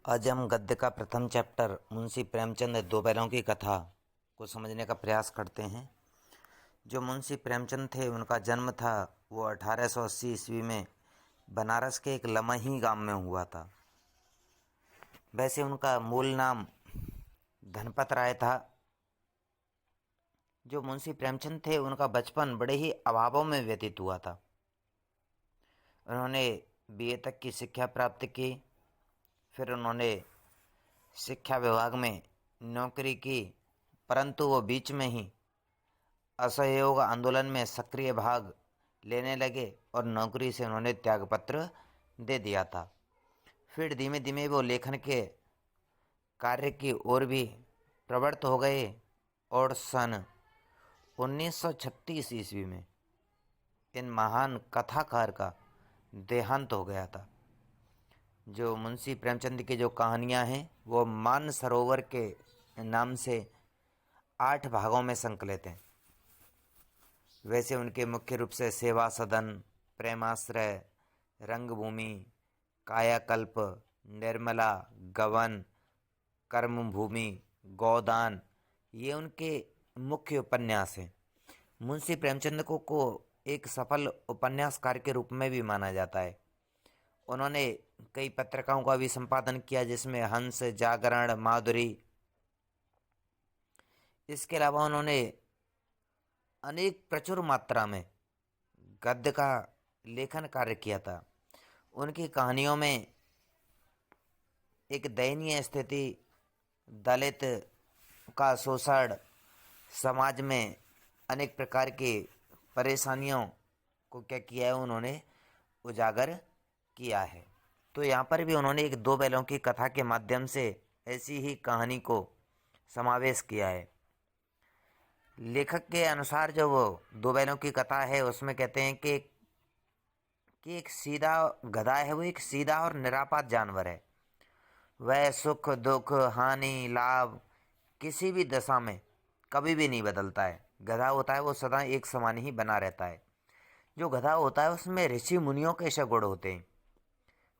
आज हम गद्य का प्रथम चैप्टर मुंशी प्रेमचंद दो बैलों की कथा को समझने का प्रयास करते हैं। जो मुंशी प्रेमचंद थे उनका जन्म था वो 1880 ईस्वी में बनारस के एक लमही गांव में हुआ था। वैसे उनका मूल नाम धनपत राय था। जो मुंशी प्रेमचंद थे उनका बचपन बड़े ही अभावों में व्यतीत हुआ था। उन्होंने बीए तक की शिक्षा प्राप्त की, फिर उन्होंने शिक्षा विभाग में नौकरी की, परंतु वो बीच में ही असहयोग आंदोलन में सक्रिय भाग लेने लगे और नौकरी से उन्होंने त्यागपत्र दे दिया था। फिर धीमे धीमे वो लेखन के कार्य की ओर भी प्रवृत्त हो गए और सन 1936 ईस्वी में इन महान कथाकार का देहांत हो गया था। जो मुंशी प्रेमचंद की जो कहानियाँ हैं वो मान सरोवर के नाम से 8 भागों में संकलित हैं। वैसे उनके मुख्य रूप से सेवा सदन, प्रेमाश्रय, रंगभूमि, कायाकल्प, निर्मला, गवन, कर्मभूमि, गोदान, ये उनके मुख्य उपन्यास हैं। मुंशी प्रेमचंद को एक सफल उपन्यासकार के रूप में भी माना जाता है। उन्होंने कई पत्रिकाओं का भी संपादन किया, जिसमें हंस, जागरण, माधुरी। इसके अलावा उन्होंने अनेक प्रचुर मात्रा में गद्य का लेखन कार्य किया था। उनकी कहानियों में एक दयनीय स्थिति, दलित का शोषण, समाज में अनेक प्रकार की परेशानियों को क्या किया है, उन्होंने उजागर किया है। तो यहाँ पर भी उन्होंने एक दो बैलों की कथा के माध्यम से ऐसी ही कहानी को समावेश किया है। लेखक के अनुसार जो वो दो बैलों की कथा है उसमें कहते हैं कि एक सीधा गधा है, वो एक सीधा और निरापद जानवर है। वह सुख दुख हानि लाभ किसी भी दशा में कभी भी नहीं बदलता है। गधा होता है वो सदा एक समान ही बना रहता है। जो गधा होता है उसमें ऋषि मुनियों के ऐसे गुण होते हैं,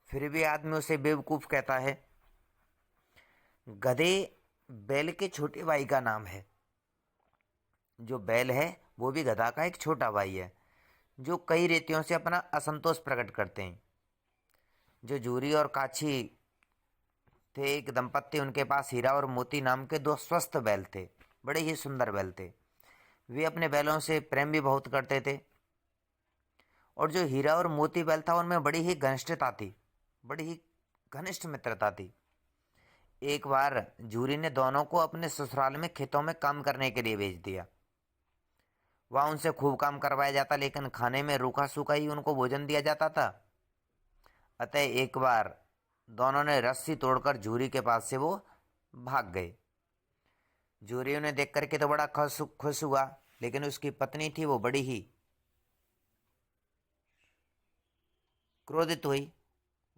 फिर भी आदमी उसे बेवकूफ़ कहता है। गधे बैल के छोटे भाई का नाम है। जो बैल है वो भी गधा का एक छोटा भाई है, जो कई रीतियों से अपना असंतोष प्रकट करते हैं। जो जूरी और काछी थे, एक दंपत्ति, उनके पास हीरा और मोती नाम के दो स्वस्थ बैल थे, बड़े ही सुंदर बैल थे। वे अपने बैलों से प्रेम भी बहुत करते थे। और जो हीरा और मोती बैल था उनमें बड़ी ही घनिष्ठता थी, बड़ी ही घनिष्ठ मित्रता थी। एक बार जूरी ने दोनों को अपने ससुराल में खेतों में काम करने के लिए भेज दिया। वहाँ उनसे खूब काम करवाया जाता, लेकिन खाने में रूखा सूखा ही उनको भोजन दिया जाता था। अतः एक बार दोनों ने रस्सी तोड़कर जूरी के पास से वो भाग गए। जूरी उन्हें देख करके तो बड़ा खुश हुआ, लेकिन उसकी पत्नी थी वो बड़ी ही क्रोधित हुई।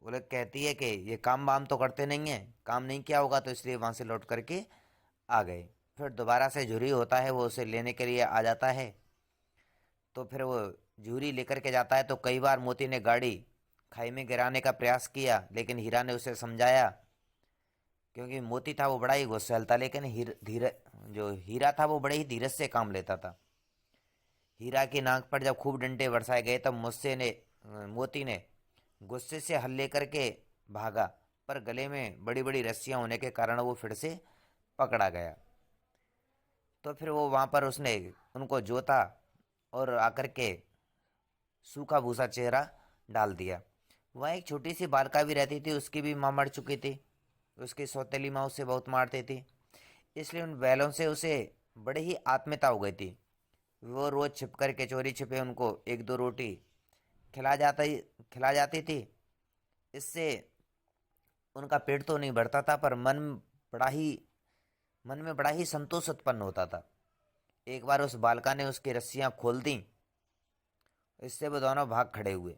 वो लोग कहती है कि ये काम वाम तो करते नहीं है, काम नहीं किया होगा, तो इसलिए वहाँ से लौट करके आ गए। फिर दोबारा से जूरी होता है वो उसे लेने के लिए आ जाता है। तो फिर वो जूरी लेकर के जाता है, तो कई बार मोती ने गाड़ी खाई में गिराने का प्रयास किया, लेकिन हीरा ने उसे समझाया। क्योंकि मोती था वो बड़ा ही गुस्सैल था, लेकिन जो हीरा था वो बड़े ही धीरज से काम लेता था। हीरा की नाक पर जब खूब डंडे बरसाए गए तब मोती ने गुस्से से हल्ले करके भागा, पर गले में बड़ी बड़ी रस्सियां होने के कारण वो फिर से पकड़ा गया। तो फिर वो वहाँ पर उसने उनको जोता और आकर के सूखा भूसा चेहरा डाल दिया। वहाँ एक छोटी सी बालिका भी रहती थी, उसकी भी माँ मर चुकी थी। उसकी सौतेली माँ उसे बहुत मारती थी, इसलिए उन बैलों से उसे बड़ी ही आत्मीयता हो गई थी। वो रोज़ छिप कर के चोरी छिपे उनको एक दो रोटी खिला जाती थी। इससे उनका पेट तो नहीं भरता था, पर मन में बड़ा ही संतोष उत्पन्न होता था। एक बार उस बालिका ने उसकी रस्सियां खोल दी, इससे वो दोनों भाग खड़े हुए।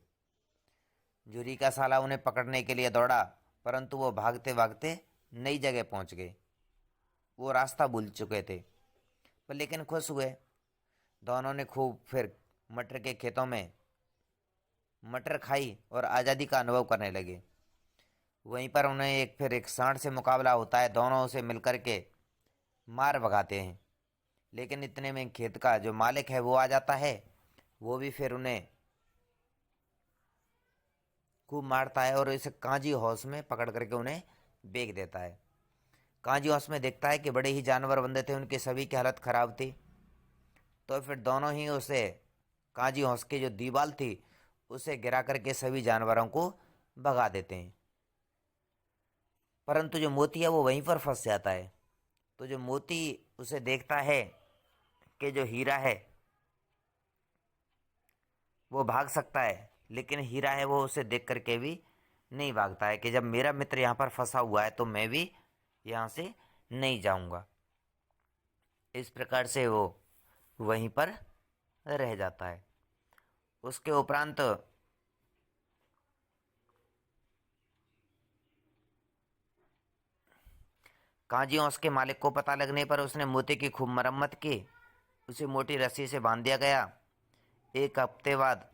जूरी का साला उन्हें पकड़ने के लिए दौड़ा, परंतु वो भागते भागते नई जगह पहुंच गए। वो रास्ता भूल चुके थे, पर लेकिन खुश हुए। दोनों ने खूब फिर मटर के खेतों में मटर खाई और आज़ादी का अनुभव करने लगे। वहीं पर उन्हें एक सांड से मुकाबला होता है। दोनों उसे मिलकर के मार भगाते हैं। लेकिन इतने में खेत का जो मालिक है वो आ जाता है। वो भी फिर उन्हें खूब मारता है और इसे कांजी हाउस में पकड़ करके उन्हें बेच देता है। कांजी हाउस में देखता है कि बड़े ही जानवर बंदे थे, उनकी सभी की हालत खराब थी। तो फिर दोनों ही उसे कांजी हाउस की जो दीवार थी उसे गिरा करके सभी जानवरों को भगा देते हैं। परंतु जो मोती है वो वहीं पर फंस जाता है। तो जो मोती उसे देखता है कि जो हीरा है वो भाग सकता है, लेकिन हीरा है वो उसे देख करके भी नहीं भागता है कि जब मेरा मित्र यहाँ पर फंसा हुआ है तो मैं भी यहाँ से नहीं जाऊंगा। इस प्रकार से वो वहीं पर रह जाता है। उसके उपरांत काजियों उसके मालिक को पता लगने पर उसने मोती की खूब मरम्मत की। उसे मोटी रस्सी से बांध दिया गया। एक हफ्ते बाद